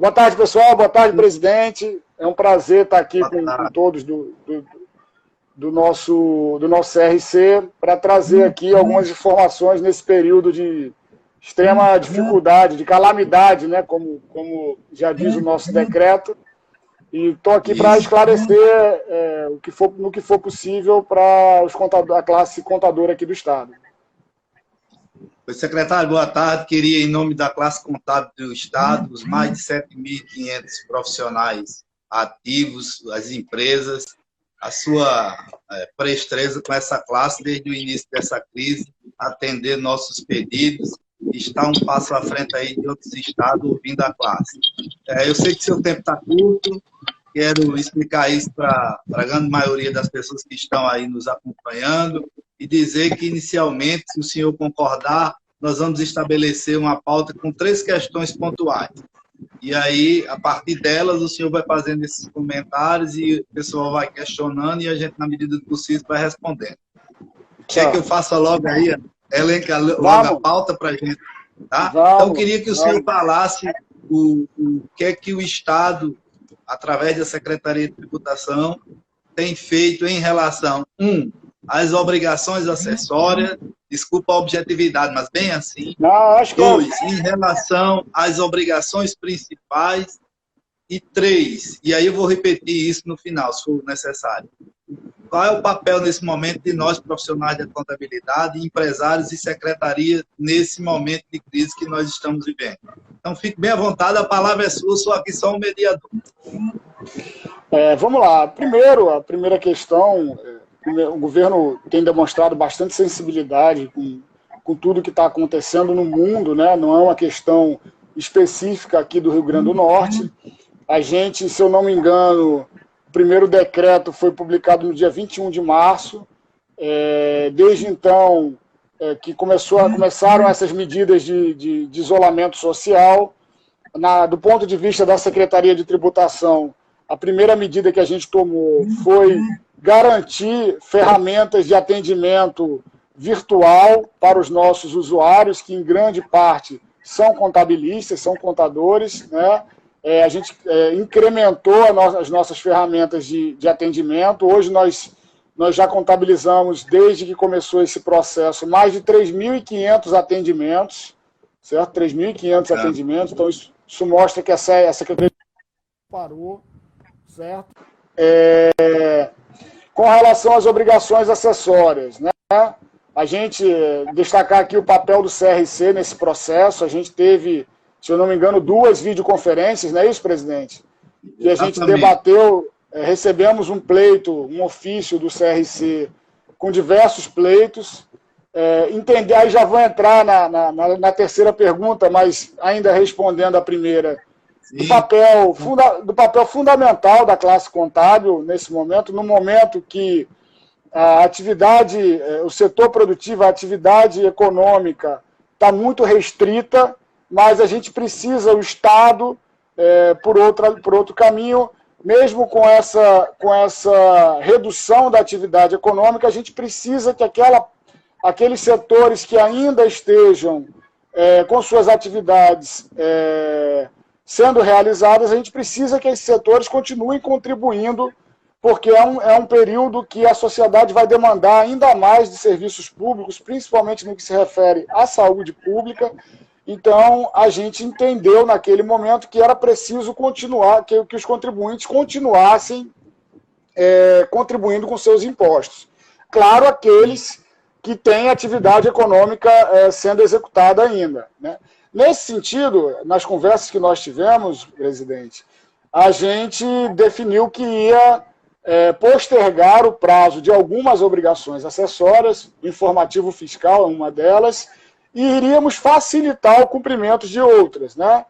Boa tarde, pessoal. Boa tarde, presidente. É um prazer estar aqui com todos do nosso CRC para trazer aqui algumas informações nesse período de extrema dificuldade, de calamidade, né, como já diz o nosso decreto. E estou aqui para esclarecer no que for possível para a classe contadora aqui do Estado. Oi, secretário, boa tarde. Queria, em nome da classe contábil do Estado, os mais de 7.500 profissionais ativos, as empresas, a sua presteza com essa classe desde o início dessa crise, atender nossos pedidos, está um passo à frente aí de outros estados ouvindo a classe. Eu sei que seu tempo está curto, quero explicar isso para a grande maioria das pessoas que estão aí nos acompanhando e dizer que, inicialmente, se o senhor concordar, nós vamos estabelecer uma pauta com 3 questões pontuais. E aí, a partir delas, o senhor vai fazendo esses comentários e o pessoal vai questionando e a gente, na medida do possível, vai respondendo. Quer que eu faça logo aí, elenca logo a pauta para a gente, tá? Então, eu queria que o senhor falasse o que é que o Estado, através da Secretaria de Tributação, tem feito em relação, às obrigações acessórias, desculpa a objetividade, mas bem assim. Não, acho que 2, em relação às obrigações principais. E 3, e aí eu vou repetir isso no final, se for necessário. Qual é o papel nesse momento de nós, profissionais da contabilidade, empresários e secretaria, nesse momento de crise que nós estamos vivendo? Então, fique bem à vontade, a palavra é sua, sou aqui só um mediador. Vamos lá. Primeiro, a primeira questão, o governo tem demonstrado bastante sensibilidade com tudo que está acontecendo no mundo, né? Não é uma questão específica aqui do Rio Grande do Norte. A gente, se eu não me engano, o primeiro decreto foi publicado no dia 21 de março. Desde então, que começaram essas medidas de isolamento social. Do ponto de vista da Secretaria de Tributação, a primeira medida que a gente tomou foi garantir ferramentas de atendimento virtual para os nossos usuários, que em grande parte são contabilistas, são contadores, né? A gente incrementou as nossas ferramentas de atendimento. Hoje nós já contabilizamos, desde que começou esse processo, mais de 3.500 atendimentos, certo? 3.500 atendimentos. Então, isso mostra que a Secretaria parou, certo? Com relação às obrigações acessórias, né? A gente destacar aqui o papel do CRC nesse processo. A gente teve, se eu não me engano, 2 videoconferências, não é isso, presidente? E a gente debateu, recebemos um pleito, um ofício do CRC com diversos pleitos. Aí já vou entrar na terceira pergunta, mas ainda respondendo a primeira, do papel fundamental da classe contábil nesse momento, no momento que a atividade, o setor produtivo, a atividade econômica está muito restrita, mas a gente precisa, o Estado, por outro caminho, mesmo com essa redução da atividade econômica, a gente precisa que aqueles setores que ainda estejam com suas atividades sendo realizadas, a gente precisa que esses setores continuem contribuindo, porque é um período que a sociedade vai demandar ainda mais de serviços públicos, principalmente no que se refere à saúde pública. Então, a gente entendeu naquele momento que era preciso continuar, que os contribuintes continuassem contribuindo com seus impostos. Claro, aqueles que têm atividade econômica sendo executada ainda, né? Nesse sentido, nas conversas que nós tivemos, presidente, a gente definiu que ia postergar o prazo de algumas obrigações acessórias, informativo fiscal é uma delas, e iríamos facilitar o cumprimento de outras, né?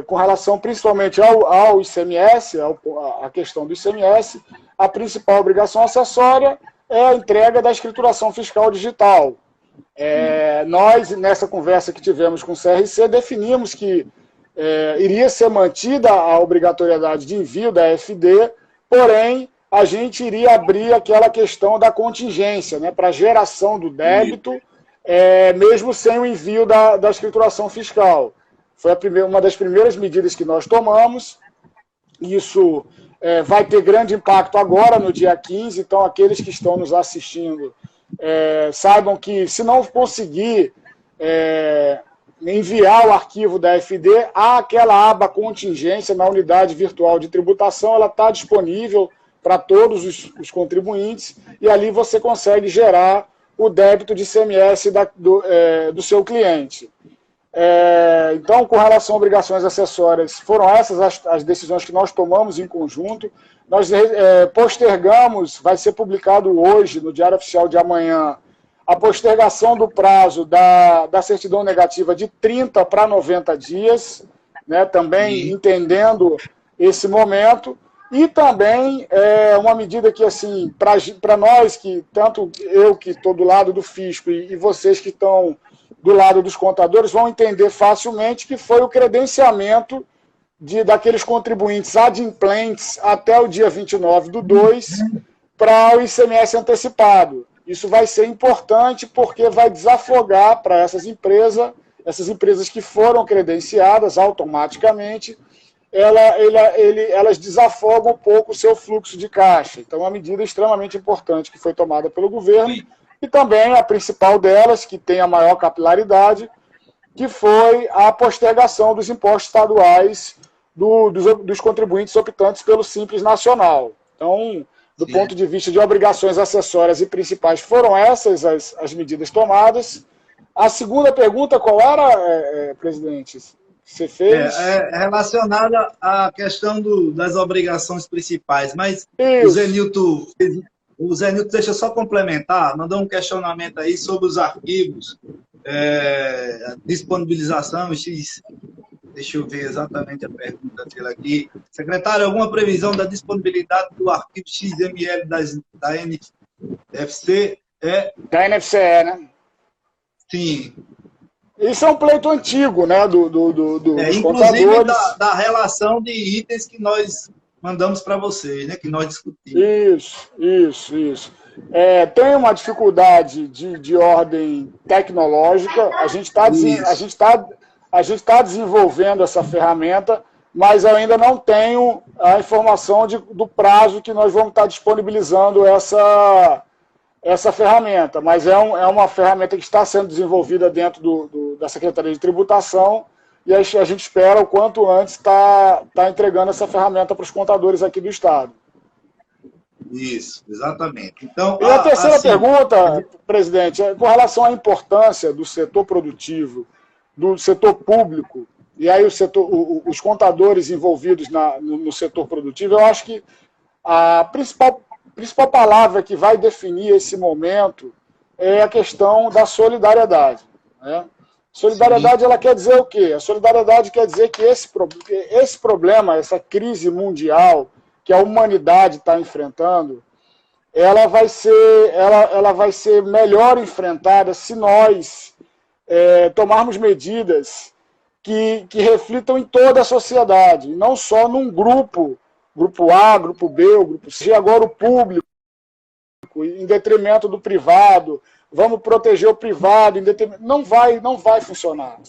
Com relação principalmente ao ICMS, a questão do ICMS, a principal obrigação acessória é a entrega da escrituração fiscal digital. Nós, nessa conversa que tivemos com o CRC, definimos que iria ser mantida a obrigatoriedade de envio da FD, porém, a gente iria abrir aquela questão da contingência, né, para geração do débito, mesmo sem o envio da escrituração fiscal. Foi uma das primeiras medidas que nós tomamos. Isso vai ter grande impacto agora, no dia 15, então aqueles que estão nos assistindo saibam que, se não conseguir enviar o arquivo da FD, há aquela aba contingência na unidade virtual de tributação, ela está disponível para todos os contribuintes, e ali você consegue gerar o débito de ICMS do seu cliente. Então, com relação a obrigações acessórias, foram essas as decisões que nós tomamos em conjunto. Nós postergamos, vai ser publicado hoje, no Diário Oficial de amanhã, a postergação do prazo da certidão negativa de 30 para 90 dias, né, também entendendo esse momento. E também uma medida que, assim, para nós, que tanto eu que estou do lado do fisco e vocês que estão do lado dos contadores, vão entender facilmente, que foi o credenciamento daqueles contribuintes adimplentes até o dia 29/2 para o ICMS antecipado. Isso vai ser importante porque vai desafogar para essas empresas que foram credenciadas automaticamente, elas desafogam um pouco o seu fluxo de caixa. Então, é uma medida extremamente importante que foi tomada pelo governo. E também a principal delas, que tem a maior capilaridade, que foi a postergação dos impostos estaduais dos contribuintes optantes pelo Simples Nacional. Então, do ponto de vista de obrigações acessórias e principais, foram essas as medidas tomadas. A segunda pergunta, qual era, presidente? Você fez? Relacionada à questão das obrigações principais, mas o Zé Nilton deixa só complementar, mandou um questionamento aí sobre os arquivos, disponibilização, deixa eu ver exatamente a pergunta dele aqui. Secretário, alguma previsão da disponibilidade do arquivo XML da NFC? Da NFCE, né? Sim. Isso é um pleito antigo, né, dos inclusive contadores. Da relação de itens que nós mandamos para vocês, né, que nós discutimos. Isso. Tem uma dificuldade de ordem tecnológica. A gente está desenvolvendo essa ferramenta, mas eu ainda não tenho a informação do prazo que nós vamos estar disponibilizando essa ferramenta. Mas é uma ferramenta que está sendo desenvolvida dentro da Secretaria de Tributação, e a gente espera, o quanto antes, estar entregando essa ferramenta para os contadores aqui do Estado. Isso, exatamente. Então, e a terceira pergunta, presidente, é com relação à importância do setor produtivo, do setor público, e aí os contadores envolvidos no setor produtivo. Eu acho que a principal palavra que vai definir esse momento é a questão da solidariedade, né? Solidariedade, ela quer dizer o quê? A solidariedade quer dizer que esse problema, essa crise mundial que a humanidade está enfrentando, ela vai ser melhor enfrentada se nós tomarmos medidas que reflitam em toda a sociedade, não só num grupo A, grupo B, o grupo C, agora o público, em detrimento do privado. Vamos proteger o privado, não vai funcionar.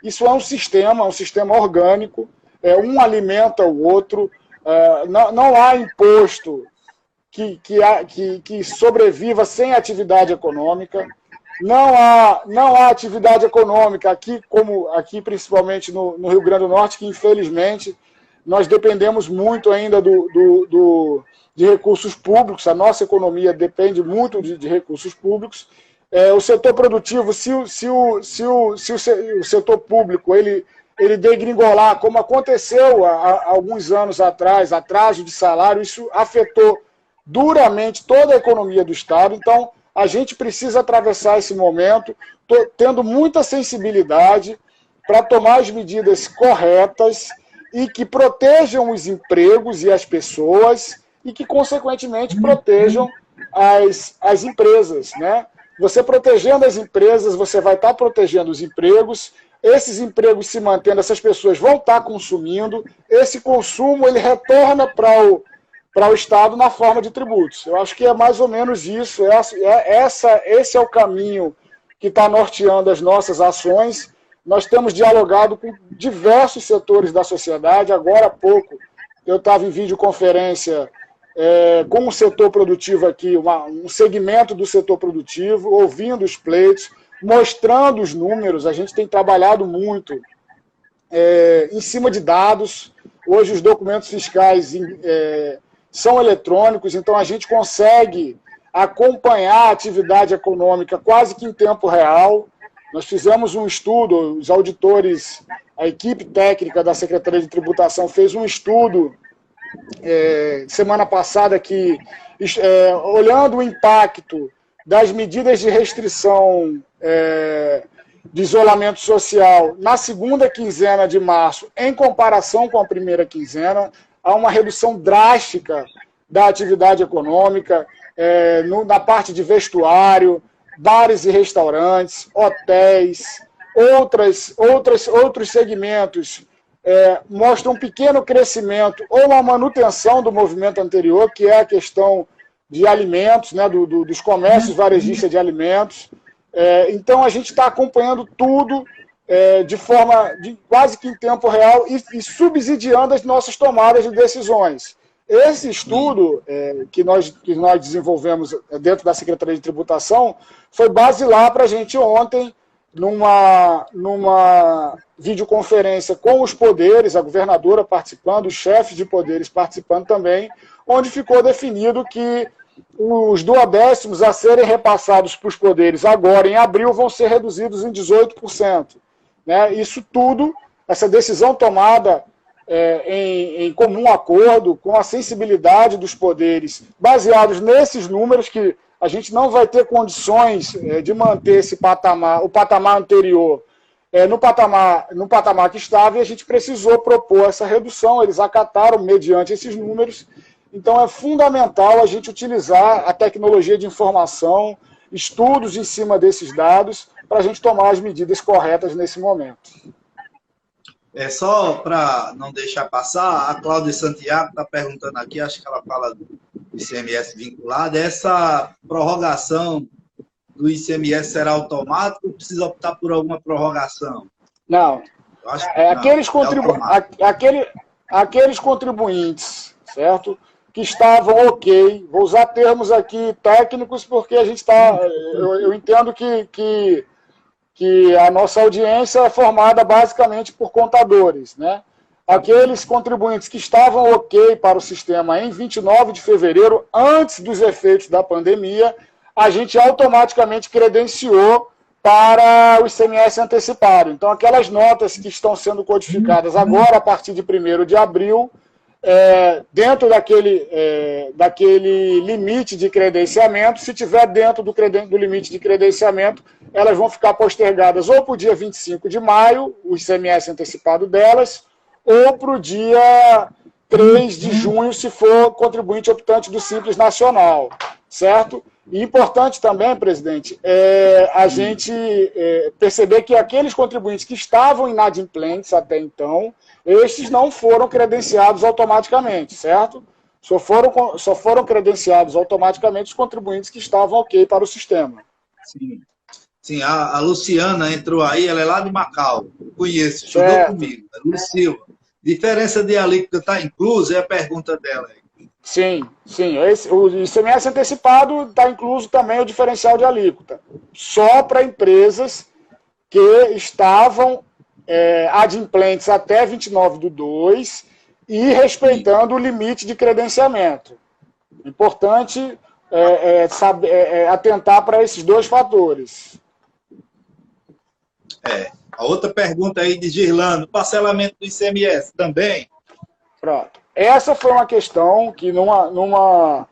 Isso é um sistema orgânico, um alimenta o outro, não há imposto que sobreviva sem atividade econômica, não há atividade econômica aqui principalmente no Rio Grande do Norte, que infelizmente nós dependemos muito ainda de recursos públicos. A nossa economia depende muito de recursos públicos. O setor produtivo, se o setor público ele degringolar, como aconteceu há alguns anos atrás, atraso de salário, isso afetou duramente toda a economia do Estado. Então, a gente precisa atravessar esse momento tendo muita sensibilidade para tomar as medidas corretas e que protejam os empregos e as pessoas, e que, consequentemente, protejam as empresas, né? Você protegendo as empresas, você vai estar protegendo os empregos. Esses empregos se mantendo, essas pessoas vão estar consumindo. Esse consumo ele retorna para o Estado na forma de tributos. Eu acho que é mais ou menos isso. Esse é o caminho que está norteando as nossas ações. nós temos dialogado com diversos setores da sociedade. Agora há pouco eu estava em videoconferência com o setor produtivo aqui, um segmento do setor produtivo, ouvindo os pleitos, mostrando os números. A gente tem trabalhado muito em cima de dados. Hoje os documentos fiscais são eletrônicos, então a gente consegue acompanhar a atividade econômica quase que em tempo real. Nós fizemos um estudo, os auditores, a equipe técnica da Secretaria de Tributação fez um estudo semana passada que, olhando o impacto das medidas de restrição de isolamento social na segunda quinzena de março, em comparação com a primeira quinzena, há uma redução drástica da atividade econômica, na parte de vestuário, bares e restaurantes, hotéis, outros segmentos mostram um pequeno crescimento ou uma manutenção do movimento anterior, que é a questão de alimentos, né, dos comércios varejistas de alimentos. Então, a gente está acompanhando tudo de forma quase que em tempo real e subsidiando as nossas tomadas de decisões. Esse estudo que nós desenvolvemos dentro da Secretaria de Tributação foi basilar para a gente ontem, numa videoconferência com os poderes, a governadora participando, os chefes de poderes participando também, onde ficou definido que os duodécimos a serem repassados para os poderes agora em abril vão ser reduzidos em 18%. Né? Isso tudo, essa decisão tomada em comum acordo, com a sensibilidade dos poderes, baseados nesses números que a gente não vai ter condições de manter o patamar anterior no patamar que estava, e a gente precisou propor essa redução, eles acataram mediante esses números. Então é fundamental a gente utilizar a tecnologia de informação, estudos em cima desses dados, para a gente tomar as medidas corretas nesse momento. Só para não deixar passar, a Cláudia Santiago está perguntando aqui, acho que ela fala do ICMS vinculado, essa prorrogação do ICMS será automática ou precisa optar por alguma prorrogação? Não. Eu acho que aqueles contribuintes, certo? Que estavam ok, vou usar termos aqui técnicos porque a gente está, eu entendo que a nossa audiência é formada basicamente por contadores, né? Aqueles contribuintes que estavam ok para o sistema em 29 de fevereiro, antes dos efeitos da pandemia, a gente automaticamente credenciou para o ICMS antecipado. Então, aquelas notas que estão sendo codificadas agora, a partir de 1º de abril, dentro daquele limite de credenciamento, se tiver dentro do limite de credenciamento, elas vão ficar postergadas ou para o dia 25 de maio, o ICMS antecipado delas, ou para o dia 3 de junho, se for contribuinte optante do Simples Nacional, certo? E importante também, presidente, a gente perceber que aqueles contribuintes que estavam inadimplentes até então, estes não foram credenciados automaticamente, certo? Só foram credenciados automaticamente os contribuintes que estavam ok para o sistema. Sim, a Luciana entrou aí, ela é lá de Macau, conheço, estudou comigo, é Lucila. Diferença de alíquota está inclusa? É a pergunta dela aí. Sim. O ICMS antecipado está incluso também o diferencial de alíquota. Só para empresas que estavam adimplentes até 29/2 e respeitando o limite de credenciamento. Importante atentar para esses dois fatores. A outra pergunta aí de Girlando, parcelamento do ICMS também? Pronto. Essa foi uma questão que numa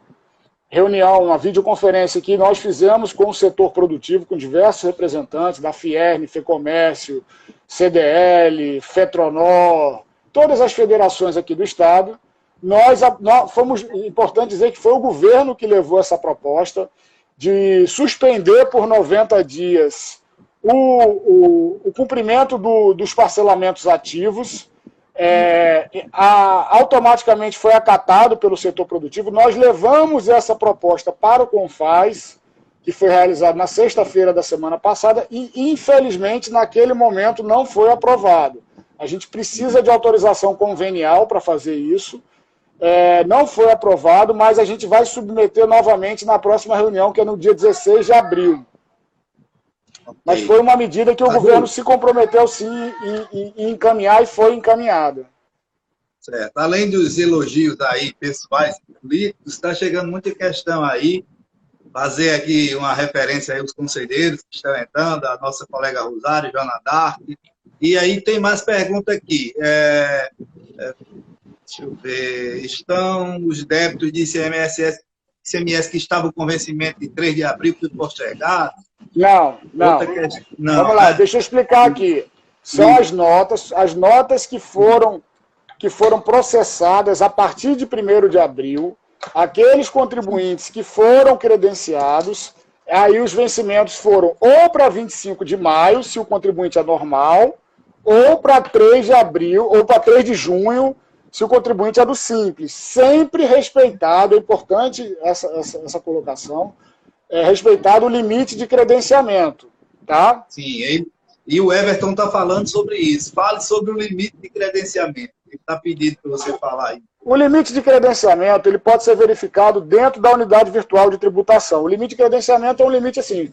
reunião, uma videoconferência que nós fizemos com o setor produtivo, com diversos representantes da Fierne, FEComércio, CDL, FETRONOR, todas as federações aqui do Estado, nós importante dizer que foi o governo que levou essa proposta de suspender por 90 dias o cumprimento dos parcelamentos ativos. Automaticamente foi acatado pelo setor produtivo. Nós levamos essa proposta para o CONFAS. que foi realizado na sexta-feira da semana passada e, infelizmente, naquele momento não foi aprovado. A gente precisa de autorização convenial para fazer isso. Não foi aprovado, mas a gente vai submeter novamente na próxima reunião, que é no dia 16 de abril. Okay. Mas foi uma medida que o governo se comprometeu sim em encaminhar e foi encaminhada. Certo. Além dos elogios aí, pessoais, políticos, está chegando muita questão aí. Fazer aqui uma referência aí aos conselheiros que estão entrando, a nossa colega Rosário, Joana Dark. E aí tem mais pergunta aqui. Deixa eu ver. Estão os débitos de ICMS que estavam com vencimento em 3 de abril que foi postergado? Não. Vamos lá, deixa eu explicar aqui. São as notas que foram processadas a partir de 1º de abril, aqueles contribuintes que foram credenciados, aí os vencimentos foram ou para 25 de maio, se o contribuinte é normal, ou para 3 de abril, ou para 3 de junho, se o contribuinte é do Simples. Sempre respeitado, é importante essa colocação, respeitado o limite de credenciamento, tá? Sim, e o Everton está falando sobre isso. Fale sobre o limite de credenciamento. Ele está pedindo para você falar aí. O limite de credenciamento ele pode ser verificado dentro da unidade virtual de tributação. O limite de credenciamento é um limite assim,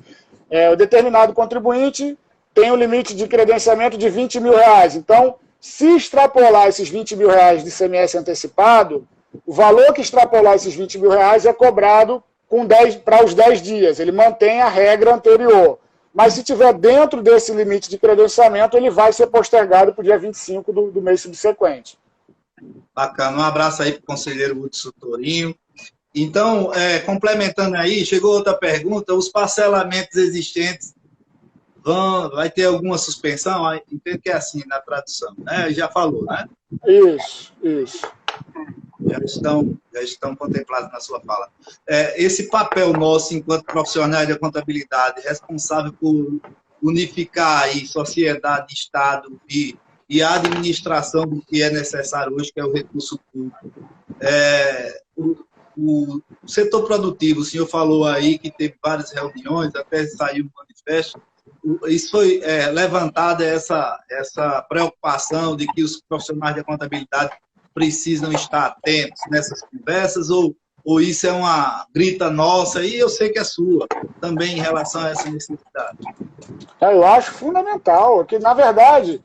o determinado contribuinte tem um limite de credenciamento de R$20 mil. Então, se extrapolar esses R$20 mil de ICMS antecipado, o valor que extrapolar esses R$20 mil é cobrado para os 10 dias. Ele mantém a regra anterior. Mas se tiver dentro desse limite de credenciamento, ele vai ser postergado para o dia 25 do mês subsequente. Bacana. Um abraço aí para o conselheiro Hudson Torinho. Então, complementando aí, chegou outra pergunta. Os parcelamentos existentes vai ter alguma suspensão? Entendo que é assim na tradução, né? Já falou, né? Isso. Já estão contemplados na sua fala. Esse papel nosso, enquanto profissionais da contabilidade, responsável por unificar aí sociedade, Estado e a administração do que é necessário hoje, que é o recurso público. O setor produtivo, o senhor falou aí que teve várias reuniões, até saiu um manifesto. Isso foi levantada essa preocupação de que os profissionais da contabilidade precisam estar atentos nessas conversas, ou isso é uma grita nossa, e eu sei que é sua, também em relação a essa necessidade? Eu acho fundamental, que, na verdade,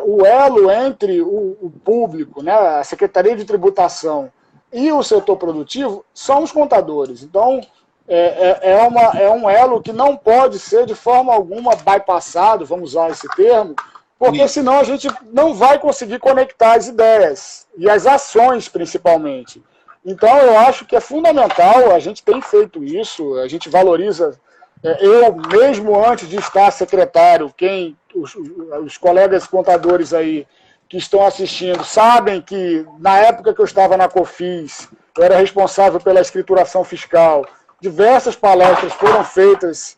o elo entre o público, né, a Secretaria de Tributação e o setor produtivo são os contadores. Então, é um elo que não pode ser de forma alguma bypassado, vamos usar esse termo, porque senão a gente não vai conseguir conectar as ideias e as ações, principalmente. Então, eu acho que é fundamental, a gente tem feito isso, a gente valoriza. Eu, mesmo antes de estar secretário, os colegas contadores aí que estão assistindo sabem que, na época que eu estava na COFINS, eu era responsável pela escrituração fiscal. Diversas palestras foram feitas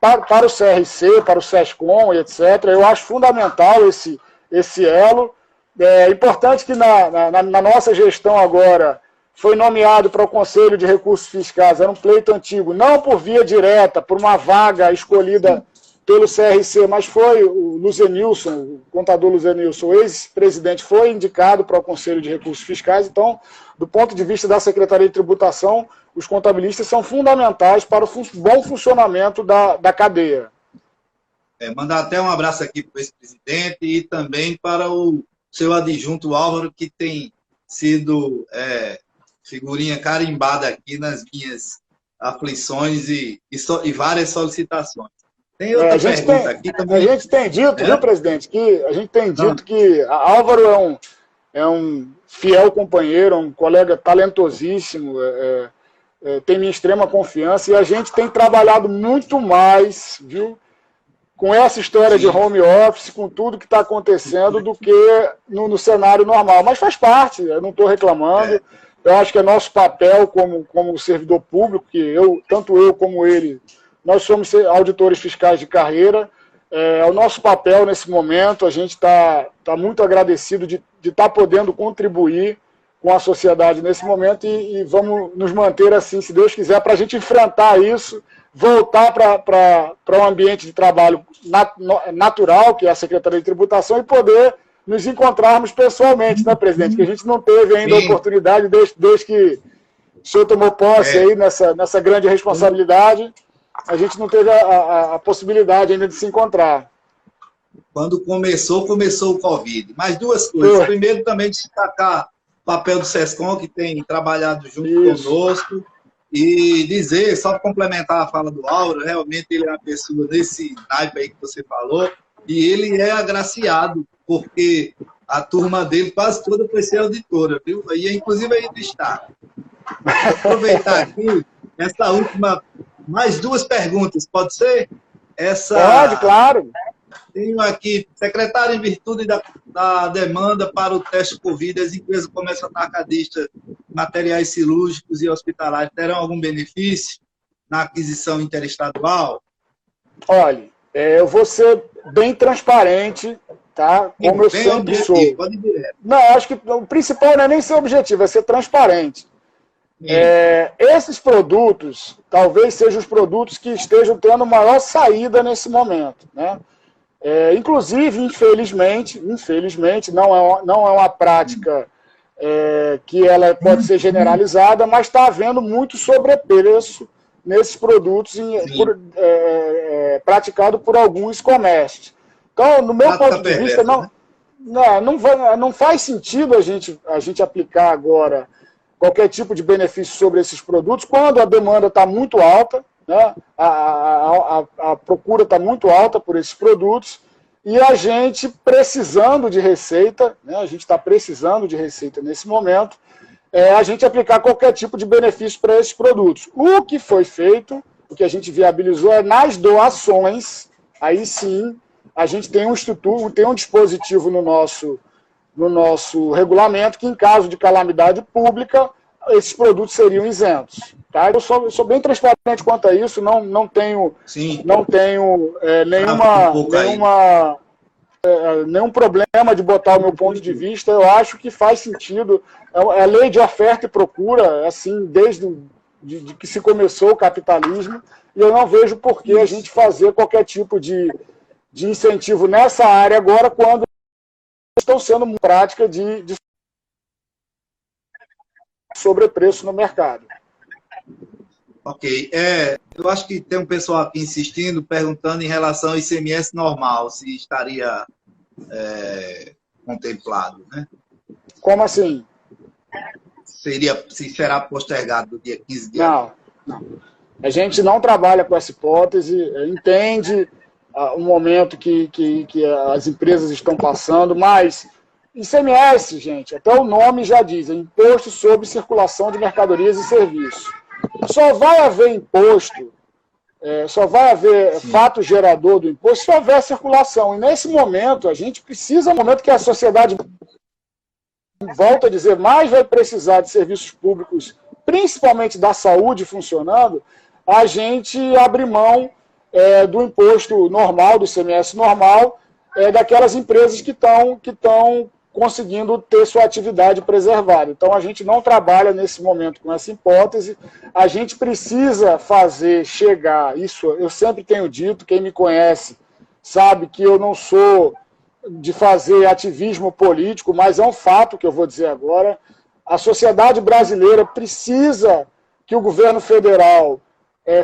para o CRC, para o SESCOM, etc. Eu acho fundamental esse elo. É importante que na nossa gestão agora foi nomeado para o Conselho de Recursos Fiscais, era um pleito antigo, não por via direta, por uma vaga escolhida pelo CRC, mas foi o Luzenilson, o contador Luzenilson, o ex-presidente, foi indicado para o Conselho de Recursos Fiscais. Então, do ponto de vista da Secretaria de Tributação, os contabilistas são fundamentais para o bom funcionamento da cadeia. Mandar até um abraço aqui para o ex-presidente e também para o seu adjunto Álvaro, que tem sido figurinha carimbada aqui nas minhas aflições e várias solicitações. Tem outra pergunta aqui também. A gente tem dito, viu, presidente, que Álvaro é um fiel companheiro, um colega talentosíssimo, tem minha extrema confiança, e a gente tem trabalhado muito mais, viu, com essa história de home office, com tudo que está acontecendo, do que no cenário normal. Mas faz parte, eu não estou reclamando. Eu acho que é nosso papel como servidor público, que tanto eu como ele, nós somos auditores fiscais de carreira. É o nosso papel nesse momento. A gente está muito agradecido de estar podendo contribuir com a sociedade nesse momento e vamos nos manter assim, se Deus quiser, para a gente enfrentar isso, voltar para um ambiente de trabalho natural, que é a Secretaria de Tributação, e poder nos encontrarmos pessoalmente, né, presidente? Que a gente não teve ainda a oportunidade, desde que o senhor tomou posse aí nessa grande responsabilidade, a gente não teve a possibilidade ainda de se encontrar. Quando começou o Covid. Mas duas coisas. Primeiro, também destacar o papel do SESCOM, que tem trabalhado junto conosco, e dizer, só para complementar a fala do Auro, realmente ele é uma pessoa desse naipe aí que você falou, e ele é agraciado, porque a turma dele quase toda foi ser auditora, viu? E inclusive aí do Estado. Vou aproveitar aqui essa última, mais duas perguntas, pode ser? Pode, claro. Tenho aqui, secretário, em virtude da demanda para o teste Covid, as empresas comércio atacadista, materiais cirúrgicos e hospitalares terão algum benefício na aquisição interestadual? Olha, eu vou ser bem transparente, tá? Como eu sempre sou. Pode ir direto. Não, acho que o principal não é nem ser objetivo, é ser transparente. Esses produtos, talvez sejam os produtos que estejam tendo maior saída nesse momento, né? Inclusive, infelizmente, não é uma prática que ela pode ser generalizada, mas está havendo muito sobrepreço nesses produtos praticado por alguns comércios. Então, no meu ponto de vista, não faz sentido a gente aplicar agora qualquer tipo de benefício sobre esses produtos quando a demanda está muito alta, né? A procura está muito alta por esses produtos e a gente precisando de receita, né? A gente está precisando de receita nesse momento, a gente aplicar qualquer tipo de benefício para esses produtos. O que foi feito, o que a gente viabilizou é nas doações, aí sim, a gente tem um dispositivo no nosso regulamento que, em caso de calamidade pública, esses produtos seriam isentos. Tá? Eu sou bem transparente quanto a isso, não tenho nenhum problema de botar o meu ponto de vista. Eu acho que faz sentido. É a lei de oferta e procura, assim, desde que se começou o capitalismo, e eu não vejo por que a gente fazer qualquer tipo de incentivo nessa área agora, quando estão sendo prática de sobrepreço no mercado. Ok. Eu acho que tem um pessoal aqui insistindo, perguntando em relação ao ICMS normal, se estaria contemplado, né? Como assim? Se será postergado do dia 15 de abril. Não. A gente não trabalha com essa hipótese, entende o momento que as empresas estão passando, mas ICMS, gente, até o nome já diz, é Imposto sobre Circulação de Mercadorias e Serviços. Só vai haver imposto, só vai haver fato gerador do imposto se houver circulação. E nesse momento, a gente precisa, no momento que a sociedade, volta a dizer, mais vai precisar de serviços públicos, principalmente da saúde funcionando, a gente abre mão do imposto normal, do ICMS normal, daquelas empresas que estão conseguindo ter sua atividade preservada. Então, a gente não trabalha nesse momento com essa hipótese. A gente precisa fazer chegar, isso eu sempre tenho dito, quem me conhece sabe que eu não sou de fazer ativismo político, mas é um fato que eu vou dizer agora. A sociedade brasileira precisa que o governo federal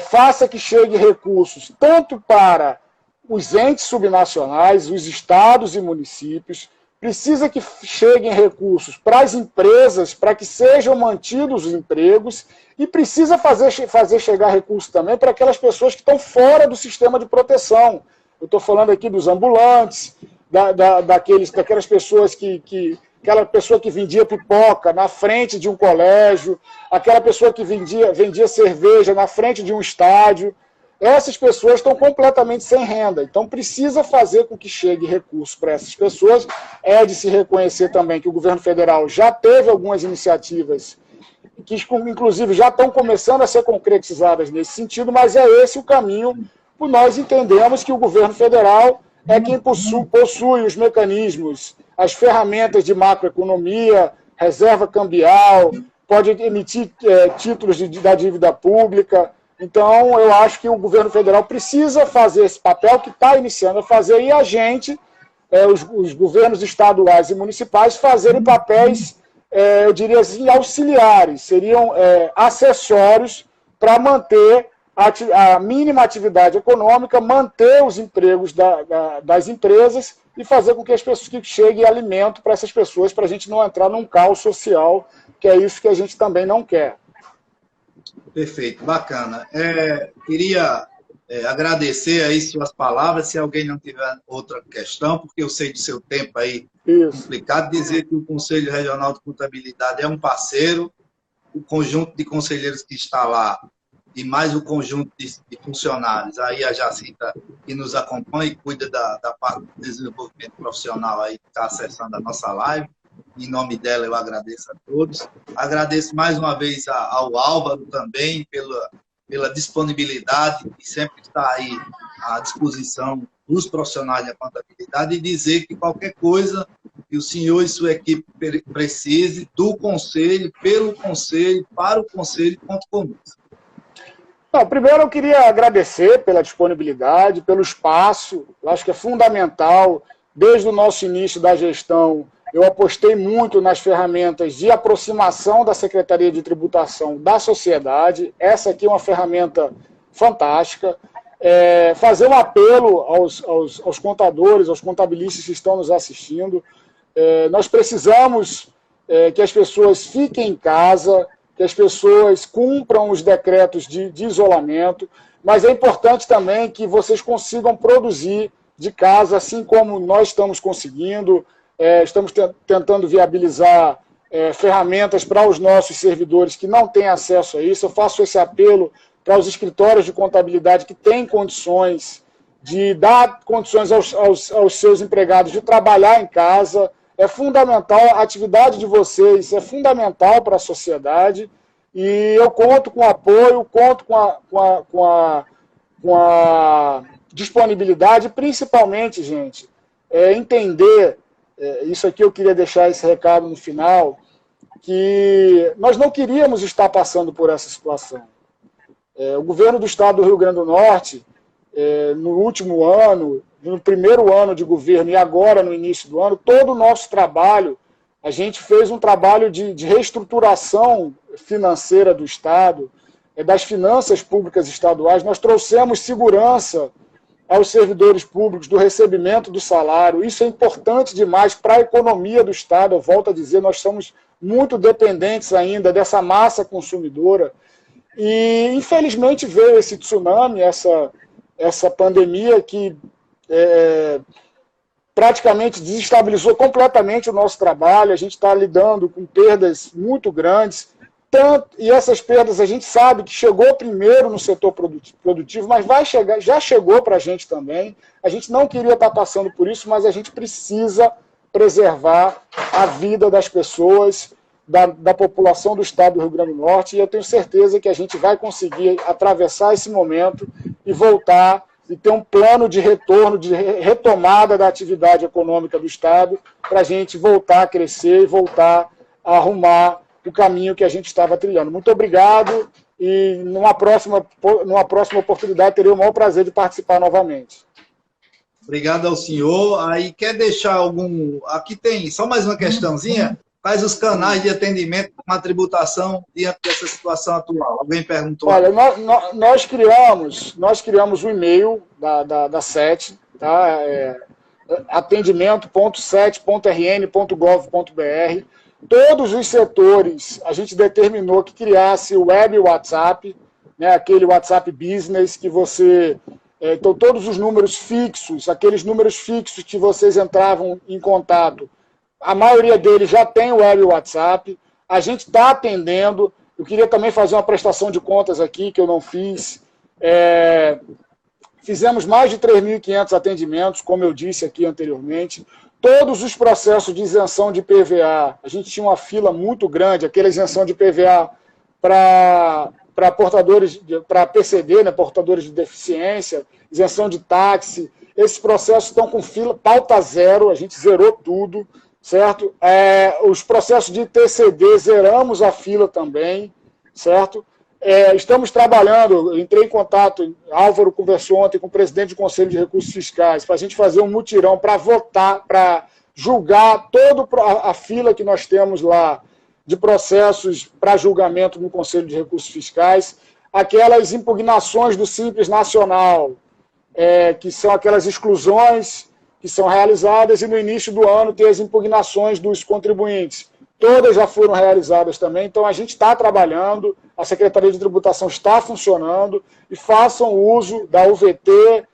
faça que chegue recursos tanto para os entes subnacionais, os estados e municípios, precisa que cheguem recursos para as empresas, para que sejam mantidos os empregos, e precisa fazer chegar recursos também para aquelas pessoas que estão fora do sistema de proteção. Eu estou falando aqui dos ambulantes, daquelas pessoas aquela pessoa que vendia pipoca na frente de um colégio, aquela pessoa que vendia cerveja na frente de um estádio. Essas pessoas estão completamente sem renda. Então, precisa fazer com que chegue recurso para essas pessoas. É de se reconhecer também que o governo federal já teve algumas iniciativas que, inclusive, já estão começando a ser concretizadas nesse sentido, mas é esse o caminho. Nós entendemos que o governo federal é quem possui os mecanismos, as ferramentas de macroeconomia, reserva cambial, pode emitir títulos da dívida pública. Então, eu acho que o governo federal precisa fazer esse papel que está iniciando a fazer, e a gente, os governos estaduais e municipais, fazerem papéis, eu diria assim, auxiliares, seriam acessórios para manter a mínima atividade econômica, manter os empregos das empresas e fazer com que as pessoas que cheguem alimento para essas pessoas, para a gente não entrar num caos social, que é isso que a gente também não quer. Perfeito, bacana. Queria agradecer aí suas palavras, se alguém não tiver outra questão, porque eu sei do seu tempo aí complicado, dizer que o Conselho Regional de Contabilidade é um parceiro, o conjunto de conselheiros que está lá, e mais o conjunto de funcionários, aí a Jacinta que nos acompanha e cuida da parte do desenvolvimento profissional aí, que está acessando a nossa live. Em nome dela, eu agradeço a todos. Agradeço mais uma vez ao Álvaro também pela disponibilidade e sempre está aí à disposição dos profissionais da contabilidade, e dizer que qualquer coisa que o senhor e sua equipe precise do Conselho, pelo Conselho, para o Conselho, conte conosco. Não, primeiro eu queria agradecer pela disponibilidade, pelo espaço. Eu acho que é fundamental, desde o nosso início da gestão, eu apostei muito nas ferramentas de aproximação da Secretaria de Tributação da sociedade. Essa aqui é uma ferramenta fantástica. Fazer um apelo aos contadores, aos contabilistas que estão nos assistindo. Nós precisamos que as pessoas fiquem em casa, que as pessoas cumpram os decretos de isolamento, mas é importante também que vocês consigam produzir de casa, assim como nós estamos conseguindo. Estamos tentando viabilizar ferramentas para os nossos servidores que não têm acesso a isso. Eu faço esse apelo para os escritórios de contabilidade que têm condições de dar condições aos seus empregados de trabalhar em casa. É fundamental, a atividade de vocês é fundamental para a sociedade, e eu conto com apoio, conto com a disponibilidade, principalmente, gente, entender, isso aqui eu queria deixar esse recado no final, que nós não queríamos estar passando por essa situação. O governo do estado do Rio Grande do Norte, no último ano, no primeiro ano de governo e agora no início do ano, todo o nosso trabalho, a gente fez um trabalho de reestruturação financeira do Estado, das finanças públicas estaduais. Nós trouxemos segurança aos servidores públicos do recebimento do salário. Isso é importante demais para a economia do Estado. Eu volto a dizer, nós somos muito dependentes ainda dessa massa consumidora. E, infelizmente, veio esse tsunami, essa pandemia que praticamente desestabilizou completamente o nosso trabalho. A gente está lidando com perdas muito grandes, e essas perdas a gente sabe que chegou primeiro no setor produtivo, mas já chegou para a gente também. A gente não queria estar passando por isso, mas a gente precisa preservar a vida das pessoas, da população do estado do Rio Grande do Norte, e eu tenho certeza que a gente vai conseguir atravessar esse momento e voltar e ter um plano de retorno, de retomada da atividade econômica do Estado, para a gente voltar a crescer e voltar a arrumar o caminho que a gente estava trilhando. Muito obrigado, e numa próxima oportunidade terei o maior prazer de participar novamente. Obrigado ao senhor. Aí quer deixar algum... Aqui tem só mais uma questãozinha. Quais os canais de atendimento com a tributação diante dessa situação atual? Alguém perguntou. Olha, nós criamos um e-mail da SET, tá? atendimento.set.rn.gov.br. Todos os setores, a gente determinou que criasse o web WhatsApp, né, aquele WhatsApp Business que você... Então, todos os números fixos, aqueles números fixos que vocês entravam em contato, a maioria deles já tem o web WhatsApp. A gente está atendendo. Eu queria também fazer uma prestação de contas aqui, que eu não fiz. Fizemos mais de 3.500 atendimentos, como eu disse aqui anteriormente. Todos os processos de isenção de PVA, a gente tinha uma fila muito grande, aquela isenção de PVA para portadores, para PCD, né, portadores de deficiência, isenção de táxi. Esses processos estão com fila, pauta zero, a gente zerou tudo. certo? Os processos de TCD, zeramos a fila também, certo? Estamos trabalhando, entrei em contato, Álvaro conversou ontem com o presidente do Conselho de Recursos Fiscais, para a gente fazer um mutirão para votar, para julgar toda a fila que nós temos lá de processos para julgamento no Conselho de Recursos Fiscais, aquelas impugnações do Simples Nacional, que são aquelas exclusões que são realizadas, e no início do ano tem as impugnações dos contribuintes. Todas já foram realizadas também, então a gente está trabalhando, a Secretaria de Tributação está funcionando, e façam uso da UVT,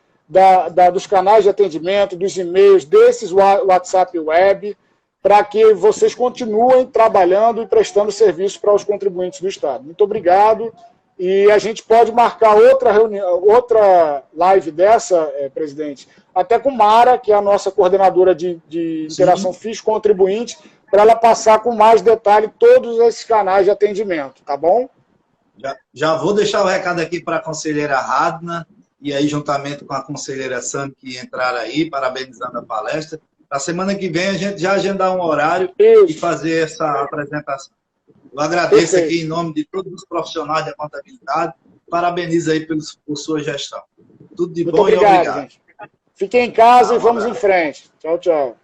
dos canais de atendimento, dos e-mails, desses WhatsApp Web, para que vocês continuem trabalhando e prestando serviço para os contribuintes do Estado. Muito obrigado. E a gente pode marcar outra reunião, outra live dessa, presidente, até com Mara, que é a nossa coordenadora de interação fisco-contribuinte, para ela passar com mais detalhe todos esses canais de atendimento, tá bom? Já vou deixar o recado aqui para a conselheira Radna, e aí juntamente com a conselheira Sam, que entraram aí, parabenizando a palestra. Na semana que vem a gente já agendar um horário e fazer essa apresentação. Eu agradeço aqui em nome de todos os profissionais da contabilidade. Parabenizo aí por sua gestão. Tudo de bom e obrigado. Gente. Fiquem em casa e vamos em frente. Tchau, tchau.